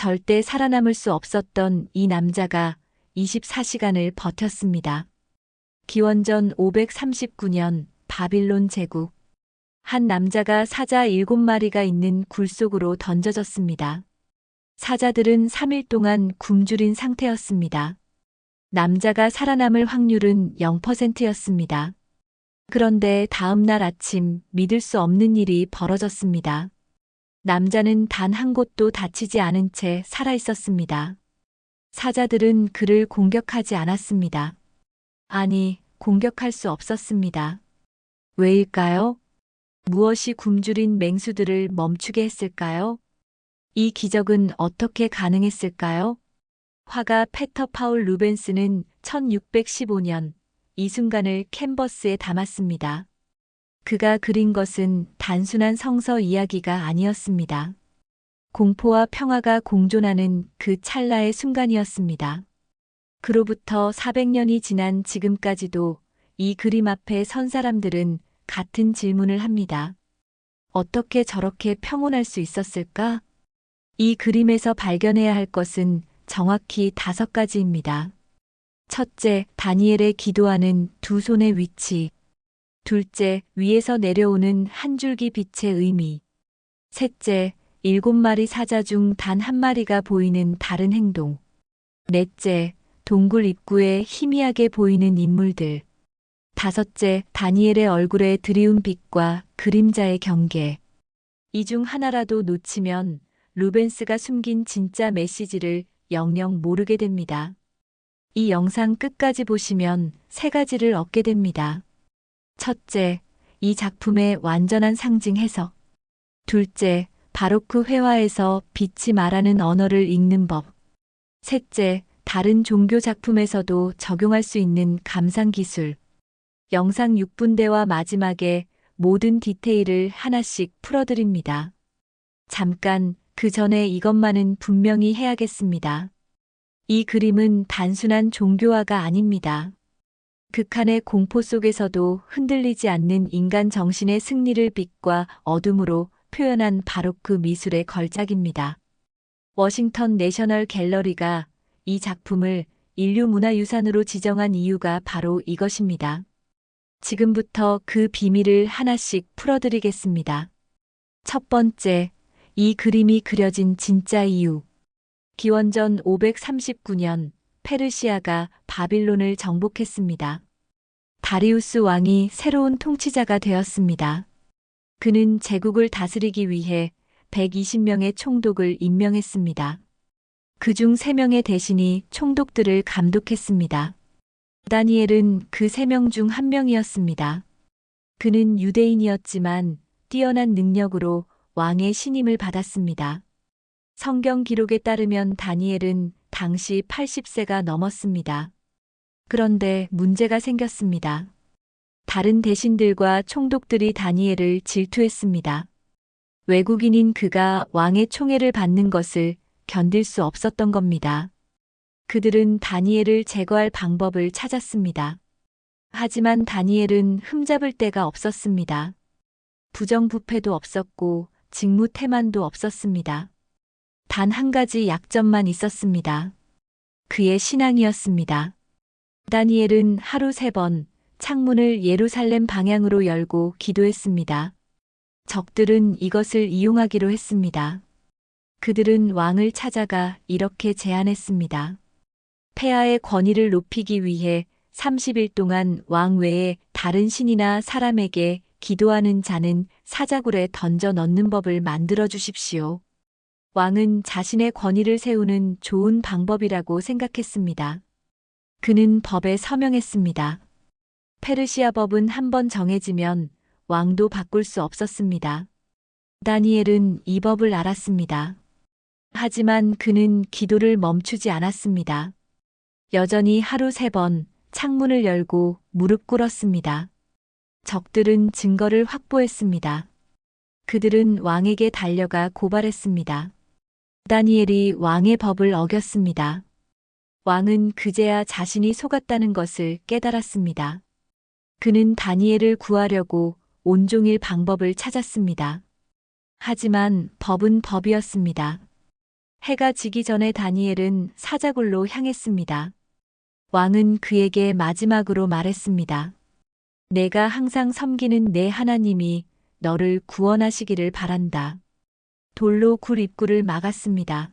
절대 살아남을 수 없었던 이 남자가 24시간을 버텼습니다. 기원전 539년 바빌론 제국. 한 남자가 사자 7마리가 있는 굴 속으로 던져졌습니다. 사자들은 3일 동안 굶주린 상태였습니다. 남자가 살아남을 확률은 0%였습니다. 그런데 다음 날 아침 믿을 수 없는 일이 벌어졌습니다. 남자는 단 한 곳도 다치지 않은 채 살아 있었습니다. 사자들은 그를 공격하지 않았습니다. 아니, 공격할 수 없었습니다. 왜일까요? 무엇이 굶주린 맹수들을 멈추게 했을까요? 이 기적은 어떻게 가능했을까요? 화가 페터 파울 루벤스는 1615년 이 순간을 캔버스에 담았습니다. 그가 그린 것은 단순한 성서 이야기가 아니었습니다. 공포와 평화가 공존하는 그 찰나의 순간이었습니다. 그로부터 400년이 지난 지금까지도 이 그림 앞에 선 사람들은 같은 질문을 합니다. 어떻게 저렇게 평온할 수 있었을까? 이 그림에서 발견해야 할 것은 정확히 5가지입니다. 첫째, 다니엘의 기도하는 두 손의 위치. 둘째, 위에서 내려오는 한 줄기 빛의 의미. 셋째, 7마리 사자 중 단 한 마리가 보이는 다른 행동. 넷째, 동굴 입구에 희미하게 보이는 인물들. 다섯째, 다니엘의 얼굴에 드리운 빛과 그림자의 경계. 이 중 하나라도 놓치면 루벤스가 숨긴 진짜 메시지를 영영 모르게 됩니다. 이 영상 끝까지 보시면 3가지를 얻게 됩니다. 첫째, 이 작품의 완전한 상징 해석. 둘째, 바로크 회화에서 빛이 말하는 언어를 읽는 법. 셋째, 다른 종교 작품에서도 적용할 수 있는 감상 기술. 영상 6분대와 마지막에 모든 디테일을 하나씩 풀어드립니다. 잠깐, 그 전에 이것만은 분명히 해야겠습니다. 이 그림은 단순한 종교화가 아닙니다. 극한의 공포 속에서도 흔들리지 않는 인간 정신의 승리를 빛과 어둠으로 표현한 바로크 미술의 걸작입니다. 워싱턴 내셔널 갤러리가 이 작품을 인류문화유산으로 지정한 이유가 바로 이것입니다. 지금부터 그 비밀을 하나씩 풀어드리겠습니다. 첫 번째, 이 그림이 그려진 진짜 이유. 기원전 539년 페르시아가 바빌론을 정복했습니다. 다리우스 왕이 새로운 통치자가 되었습니다. 그는 제국을 다스리기 위해 120명의 총독을 임명했습니다. 그중 3명의 대신이 총독들을 감독했습니다. 다니엘은 그 3명 중 한 명이었습니다. 그는 유대인이었지만 뛰어난 능력으로 왕의 신임을 받았습니다. 성경 기록에 따르면 다니엘은 당시 80세가 넘었습니다. 그런데 문제가 생겼습니다. 다른 대신들과 총독들이 다니엘을 질투했습니다. 외국인인 그가 왕의 총애를 받는 것을 견딜 수 없었던 겁니다. 그들은 다니엘을 제거할 방법을 찾았습니다. 하지만 다니엘은 흠잡을 데가 없었습니다. 부정부패도 없었고 직무태만도 없었습니다. 단 한 가지 약점만 있었습니다. 그의 신앙이었습니다. 다니엘은 하루 3번 창문을 예루살렘 방향으로 열고 기도했습니다. 적들은 이것을 이용하기로 했습니다. 그들은 왕을 찾아가 이렇게 제안했습니다. 폐하의 권위를 높이기 위해 30일 동안 왕 외에 다른 신이나 사람에게 기도하는 자는 사자굴에 던져 넣는 법을 만들어 주십시오. 왕은 자신의 권위를 세우는 좋은 방법이라고 생각했습니다. 그는 법에 서명했습니다. 페르시아 법은 한번 정해지면 왕도 바꿀 수 없었습니다. 다니엘은 이 법을 알았습니다. 하지만 그는 기도를 멈추지 않았습니다. 여전히 하루 3번 창문을 열고 무릎 꿇었습니다. 적들은 증거를 확보했습니다. 그들은 왕에게 달려가 고발했습니다. 다니엘이 왕의 법을 어겼습니다. 왕은 그제야 자신이 속았다는 것을 깨달았습니다. 그는 다니엘을 구하려고 온종일 방법을 찾았습니다. 하지만 법은 법이었습니다. 해가 지기 전에 다니엘은 사자굴로 향했습니다. 왕은 그에게 마지막으로 말했습니다. 내가 항상 섬기는 내 하나님이 너를 구원하시기를 바란다. 돌로 굴 입구를 막았습니다.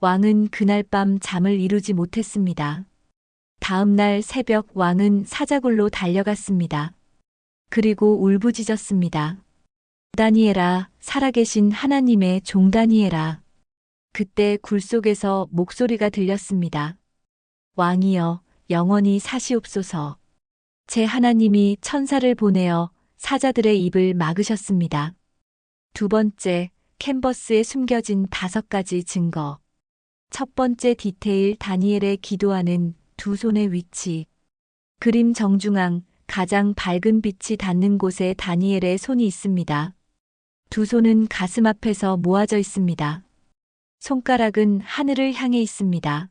왕은 그날 밤 잠을 이루지 못했습니다. 다음 날 새벽 왕은 사자굴로 달려갔습니다. 그리고 울부짖었습니다. 다니엘아, 살아계신 하나님의 종 다니엘아. 그때 굴 속에서 목소리가 들렸습니다. 왕이여, 영원히 사시옵소서. 제 하나님이 천사를 보내어 사자들의 입을 막으셨습니다. 두 번째, 캔버스에 숨겨진 5가지 증거. 첫 번째 디테일, 다니엘의 기도하는 두 손의 위치. 그림 정중앙 가장 밝은 빛이 닿는 곳에 다니엘의 손이 있습니다. 두 손은 가슴 앞에서 모아져 있습니다. 손가락은 하늘을 향해 있습니다.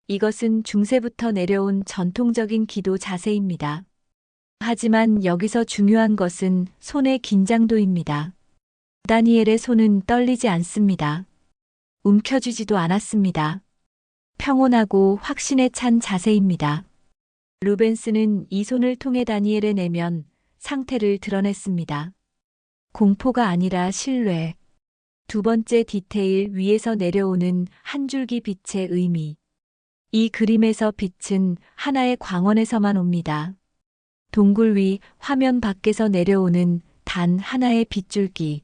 이것은 중세부터 내려온 전통적인 기도 자세입니다. 하지만 여기서 중요한 것은 손의 긴장도입니다. 다니엘의 손은 떨리지 않습니다. 움켜쥐지도 않았습니다. 평온하고 확신에 찬 자세입니다. 루벤스는 이 손을 통해 다니엘의 내면 상태를 드러냈습니다. 공포가 아니라 신뢰. 두 번째 디테일, 위에서 내려오는 한 줄기 빛의 의미. 이 그림에서 빛은 하나의 광원에서만 옵니다. 동굴 위 화면 밖에서 내려오는 단 하나의 빗줄기.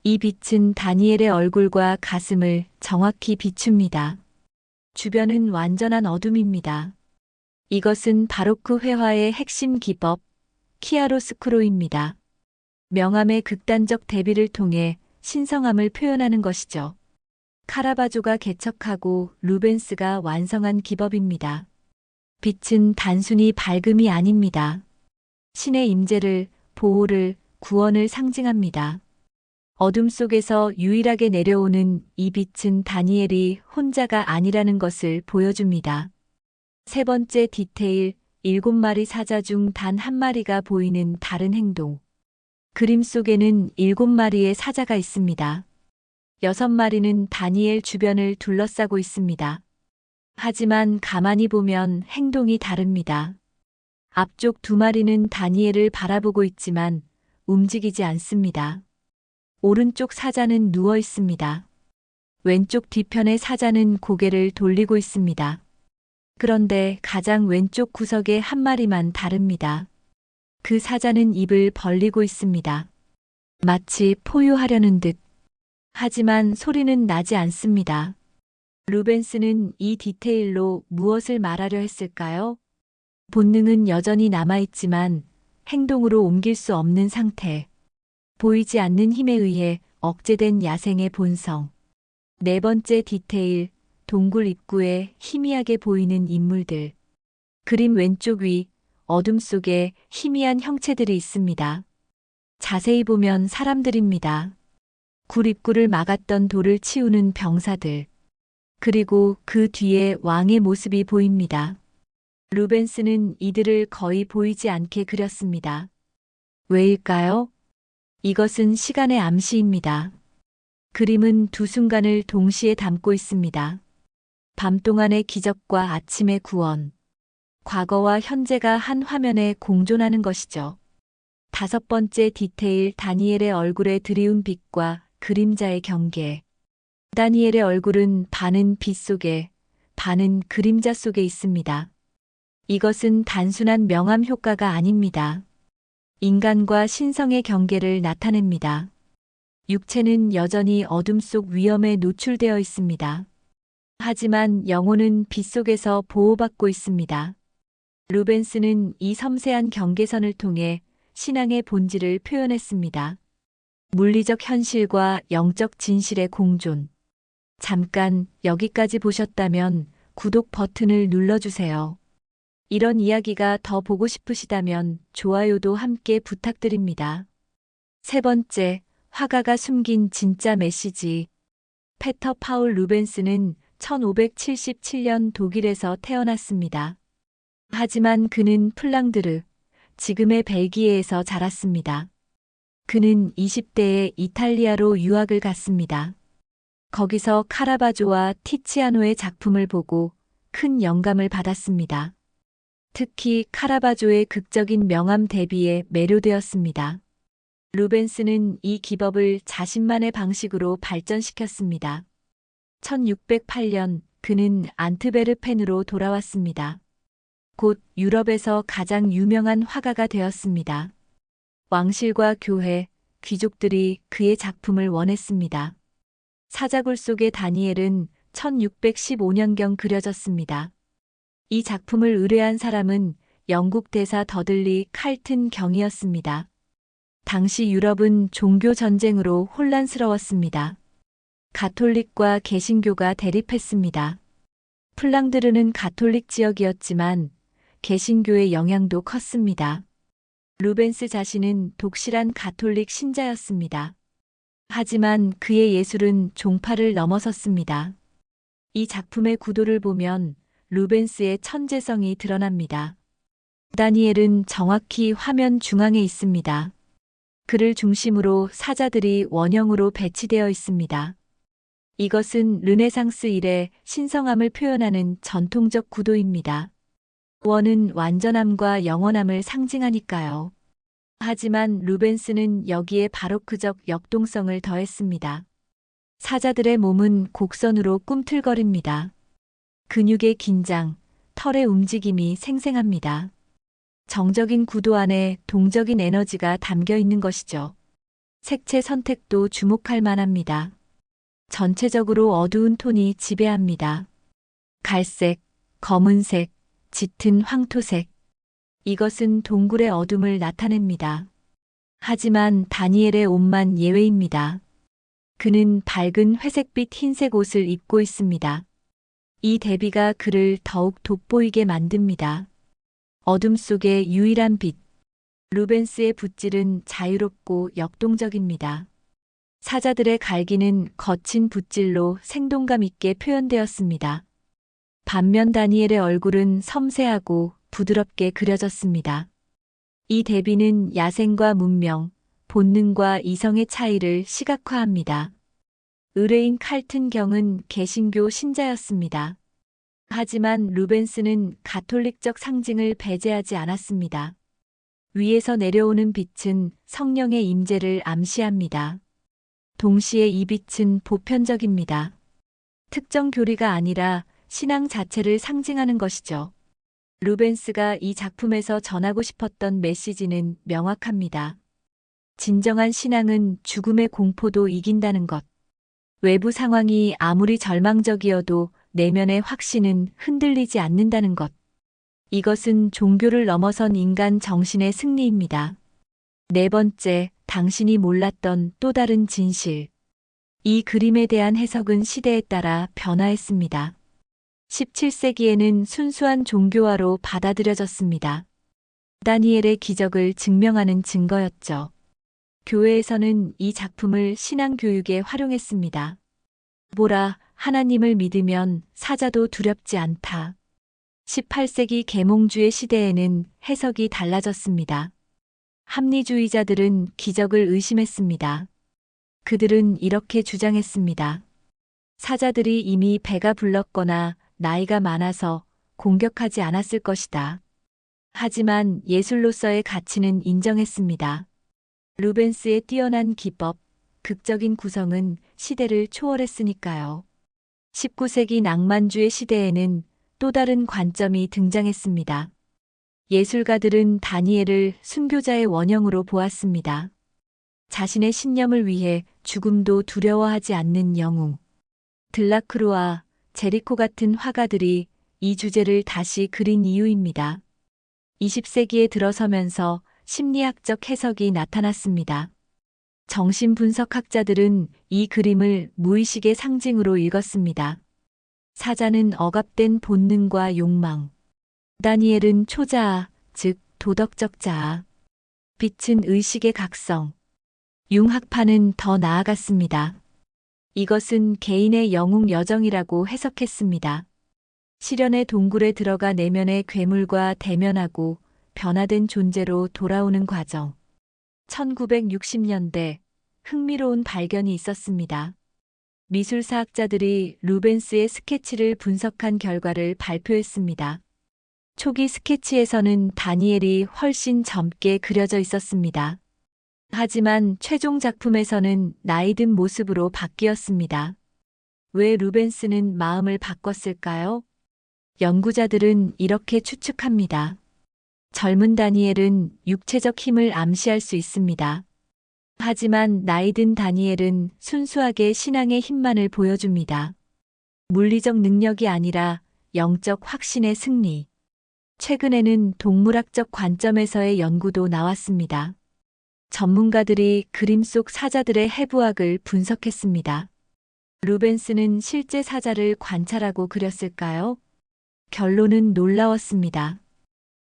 이 빛은 다니엘의 얼굴과 가슴을 정확히 비춥니다. 주변은 완전한 어둠입니다. 이것은 바로크 회화의 핵심 기법, 키아로스크로입니다. 명암의 극단적 대비를 통해 신성함을 표현하는 것이죠. 카라바조가 개척하고 루벤스가 완성한 기법입니다. 빛은 단순히 밝음이 아닙니다. 신의 임재를, 보호를, 구원을 상징합니다. 어둠 속에서 유일하게 내려오는 이 빛은 다니엘이 혼자가 아니라는 것을 보여줍니다. 세 번째 디테일, 7마리 사자 중 단 한 마리가 보이는 다른 행동. 그림 속에는 7마리의 사자가 있습니다. 6마리는 다니엘 주변을 둘러싸고 있습니다. 하지만 가만히 보면 행동이 다릅니다. 앞쪽 2마리는 다니엘을 바라보고 있지만 움직이지 않습니다. 오른쪽 사자는 누워 있습니다. 왼쪽 뒤편의 사자는 고개를 돌리고 있습니다. 그런데 가장 왼쪽 구석의 한 마리만 다릅니다. 그 사자는 입을 벌리고 있습니다. 마치 포효하려는 듯. 하지만 소리는 나지 않습니다. 루벤스는 이 디테일로 무엇을 말하려 했을까요? 본능은 여전히 남아있지만 행동으로 옮길 수 없는 상태. 보이지 않는 힘에 의해 억제된 야생의 본성. 네 번째 디테일, 동굴 입구에 희미하게 보이는 인물들. 그림 왼쪽 위, 어둠 속에 희미한 형체들이 있습니다. 자세히 보면 사람들입니다. 굴 입구를 막았던 돌을 치우는 병사들. 그리고 그 뒤에 왕의 모습이 보입니다. 루벤스는 이들을 거의 보이지 않게 그렸습니다. 왜일까요? 이것은 시간의 암시입니다. 그림은 두 순간을 동시에 담고 있습니다. 밤 동안의 기적과 아침의 구원. 과거와 현재가 한 화면에 공존하는 것이죠. 다섯 번째 디테일, 다니엘의 얼굴에 드리운 빛과 그림자의 경계. 다니엘의 얼굴은 반은 빛 속에, 반은 그림자 속에 있습니다. 이것은 단순한 명암 효과가 아닙니다. 인간과 신성의 경계를 나타냅니다. 육체는 여전히 어둠 속 위험에 노출되어 있습니다. 하지만 영혼은 빛 속에서 보호받고 있습니다. 루벤스는 이 섬세한 경계선을 통해 신앙의 본질을 표현했습니다. 물리적 현실과 영적 진실의 공존. 잠깐 여기까지 보셨다면 구독 버튼을 눌러주세요. 이런 이야기가 더 보고 싶으시다면 좋아요도 함께 부탁드립니다. 세 번째, 화가가 숨긴 진짜 메시지. 페터 파울 루벤스는 1577년 독일에서 태어났습니다. 하지만 그는 플랑드르, 지금의 벨기에에서 자랐습니다. 그는 20대에 이탈리아로 유학을 갔습니다. 거기서 카라바조와 티치아노의 작품을 보고 큰 영감을 받았습니다. 특히 카라바조의 극적인 명암 대비에 매료되었습니다. 루벤스는 이 기법을 자신만의 방식으로 발전시켰습니다. 1608년 그는 안트베르펜으로 돌아왔습니다. 곧 유럽에서 가장 유명한 화가가 되었습니다. 왕실과 교회, 귀족들이 그의 작품을 원했습니다. 사자굴 속의 다니엘은 1615년경 그려졌습니다. 이 작품을 의뢰한 사람은 영국 대사 더들리 칼튼 경이었습니다. 당시 유럽은 종교 전쟁으로 혼란스러웠습니다. 가톨릭과 개신교가 대립했습니다. 플랑드르는 가톨릭 지역이었지만 개신교의 영향도 컸습니다. 루벤스 자신은 독실한 가톨릭 신자였습니다. 하지만 그의 예술은 종파를 넘어섰습니다. 이 작품의 구도를 보면 루벤스의 천재성이 드러납니다. 다니엘은 정확히 화면 중앙에 있습니다. 그를 중심으로 사자들이 원형으로 배치되어 있습니다. 이것은 르네상스 이래 신성함을 표현하는 전통적 구도입니다. 원은 완전함과 영원함을 상징하니까요. 하지만 루벤스는 여기에 바로크적 역동성을 더했습니다. 사자들의 몸은 곡선으로 꿈틀거립니다. 근육의 긴장, 털의 움직임이 생생합니다. 정적인 구도 안에 동적인 에너지가 담겨 있는 것이죠. 색채 선택도 주목할 만합니다. 전체적으로 어두운 톤이 지배합니다. 갈색, 검은색, 짙은 황토색. 이것은 동굴의 어둠을 나타냅니다. 하지만 다니엘의 옷만 예외입니다. 그는 밝은 회색빛 흰색 옷을 입고 있습니다. 이 대비가 그를 더욱 돋보이게 만듭니다. 어둠 속의 유일한 빛. 루벤스의 붓질은 자유롭고 역동적입니다. 사자들의 갈기는 거친 붓질로 생동감 있게 표현되었습니다. 반면 다니엘의 얼굴은 섬세하고 부드럽게 그려졌습니다. 이 대비는 야생과 문명, 본능과 이성의 차이를 시각화합니다. 의뢰인 칼튼 경은 개신교 신자였습니다. 하지만 루벤스는 가톨릭적 상징을 배제하지 않았습니다. 위에서 내려오는 빛은 성령의 임재를 암시합니다. 동시에 이 빛은 보편적입니다. 특정 교리가 아니라 신앙 자체를 상징하는 것이죠. 루벤스가 이 작품에서 전하고 싶었던 메시지는 명확합니다. 진정한 신앙은 죽음의 공포도 이긴다는 것. 외부 상황이 아무리 절망적이어도 내면의 확신은 흔들리지 않는다는 것. 이것은 종교를 넘어선 인간 정신의 승리입니다. 네 번째, 당신이 몰랐던 또 다른 진실. 이 그림에 대한 해석은 시대에 따라 변화했습니다. 17세기에는 순수한 종교화로 받아들여졌습니다. 다니엘의 기적을 증명하는 증거였죠. 교회에서는 이 작품을 신앙교육에 활용했습니다. 보라, 하나님을 믿으면 사자도 두렵지 않다. 18세기 계몽주의 시대에는 해석이 달라졌습니다. 합리주의자들은 기적을 의심했습니다. 그들은 이렇게 주장했습니다. 사자들이 이미 배가 불렀거나 나이가 많아서 공격하지 않았을 것이다. 하지만 예술로서의 가치는 인정했습니다. 루벤스의 뛰어난 기법, 극적인 구성은 시대를 초월했으니까요. 19세기 낭만주의 시대에는 또 다른 관점이 등장했습니다. 예술가들은 다니엘을 순교자의 원형으로 보았습니다. 자신의 신념을 위해 죽음도 두려워하지 않는 영웅. 들라크루아, 제리코 같은 화가들이 이 주제를 다시 그린 이유입니다. 20세기에 들어서면서 심리학적 해석이 나타났습니다. 정신분석학자들은 이 그림을 무의식의 상징으로 읽었습니다. 사자는 억압된 본능과 욕망. 다니엘은 초자아, 즉 도덕적 자아. 빛은 의식의 각성. 융학파는 더 나아갔습니다. 이것은 개인의 영웅 여정이라고 해석했습니다. 시련의 동굴에 들어가 내면의 괴물과 대면하고 변화된 존재로 돌아오는 과정. 1960년대 흥미로운 발견이 있었습니다. 미술사학자들이 루벤스의 스케치를 분석한 결과를 발표했습니다. 초기 스케치에서는 다니엘이 훨씬 젊게 그려져 있었습니다. 하지만 최종 작품에서는 나이 든 모습으로 바뀌었습니다. 왜 루벤스는 마음을 바꿨을까요? 연구자들은 이렇게 추측합니다. 젊은 다니엘은 육체적 힘을 암시할 수 있습니다. 하지만 나이 든 다니엘은 순수하게 신앙의 힘만을 보여줍니다. 물리적 능력이 아니라 영적 확신의 승리. 최근에는 동물학적 관점에서의 연구도 나왔습니다. 전문가들이 그림 속 사자들의 해부학을 분석했습니다. 루벤스는 실제 사자를 관찰하고 그렸을까요? 결론은 놀라웠습니다.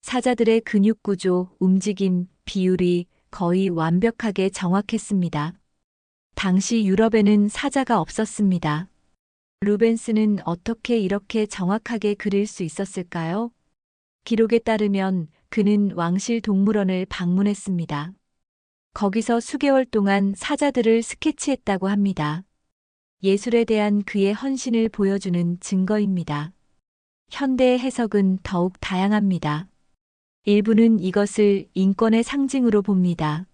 사자들의 근육 구조, 움직임, 비율이 거의 완벽하게 정확했습니다. 당시 유럽에는 사자가 없었습니다. 루벤스는 어떻게 이렇게 정확하게 그릴 수 있었을까요? 기록에 따르면 그는 왕실 동물원을 방문했습니다. 거기서 수개월 동안 사자들을 스케치했다고 합니다. 예술에 대한 그의 헌신을 보여주는 증거입니다. 현대의 해석은 더욱 다양합니다. 일부는 이것을 인권의 상징으로 봅니다.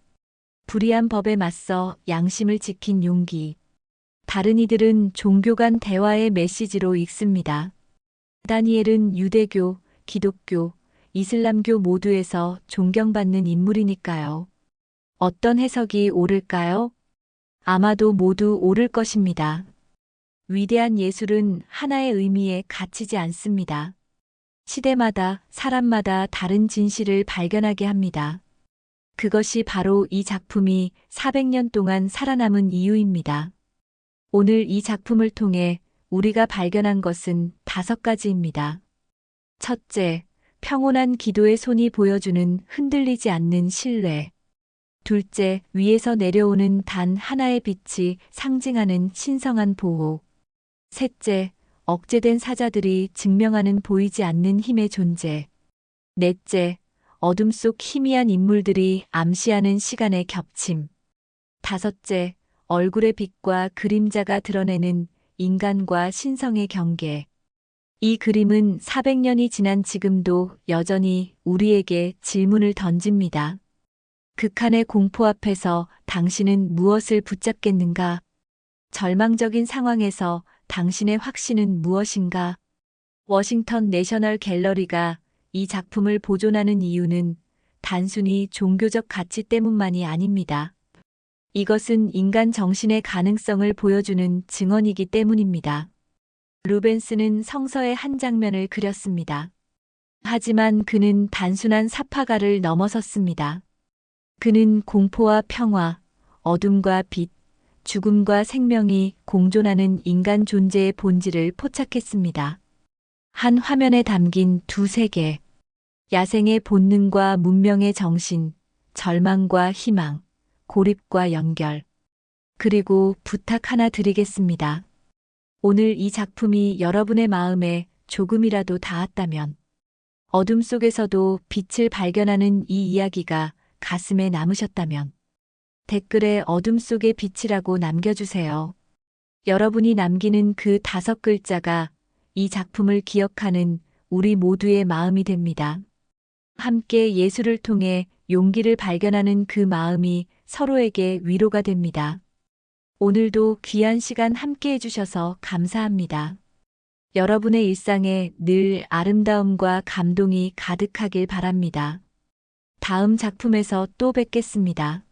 불의한 법에 맞서 양심을 지킨 용기. 다른 이들은 종교 간 대화의 메시지로 읽습니다. 다니엘은 유대교, 기독교, 이슬람교 모두에서 존경받는 인물이니까요. 어떤 해석이 옳을까요? 아마도 모두 옳을 것입니다. 위대한 예술은 하나의 의미에 갇히지 않습니다. 시대마다, 사람마다 다른 진실을 발견하게 합니다. 그것이 바로 이 작품이 400년 동안 살아남은 이유입니다. 오늘 이 작품을 통해 우리가 발견한 것은 5가지입니다. 첫째, 평온한 기도의 손이 보여주는 흔들리지 않는 신뢰. 둘째, 위에서 내려오는 단 하나의 빛이 상징하는 신성한 보호. 셋째, 억제된 사자들이 증명하는 보이지 않는 힘의 존재. 넷째, 어둠 속 희미한 인물들이 암시하는 시간의 겹침. 다섯째, 얼굴의 빛과 그림자가 드러내는 인간과 신성의 경계. 이 그림은 400년이 지난 지금도 여전히 우리에게 질문을 던집니다. 극한의 공포 앞에서 당신은 무엇을 붙잡겠는가? 절망적인 상황에서 당신의 확신은 무엇인가? 워싱턴 내셔널 갤러리가 이 작품을 보존하는 이유는 단순히 종교적 가치 때문만이 아닙니다. 이것은 인간 정신의 가능성을 보여주는 증언이기 때문입니다. 루벤스는 성서의 한 장면을 그렸습니다. 하지만 그는 단순한 사파가를 넘어섰습니다. 그는 공포와 평화, 어둠과 빛, 죽음과 생명이 공존하는 인간 존재의 본질을 포착했습니다. 한 화면에 담긴 두 세계, 야생의 본능과 문명의 정신, 절망과 희망, 고립과 연결. 그리고 부탁 하나 드리겠습니다. 오늘 이 작품이 여러분의 마음에 조금이라도 닿았다면, 어둠 속에서도 빛을 발견하는 이 이야기가 가슴에 남으셨다면, 댓글에 어둠 속의 빛이라고 남겨주세요. 여러분이 남기는 그 5글자가 이 작품을 기억하는 우리 모두의 마음이 됩니다. 함께 예술을 통해 용기를 발견하는 그 마음이 서로에게 위로가 됩니다. 오늘도 귀한 시간 함께 해주셔서 감사합니다. 여러분의 일상에 늘 아름다움과 감동이 가득하길 바랍니다. 다음 작품에서 또 뵙겠습니다.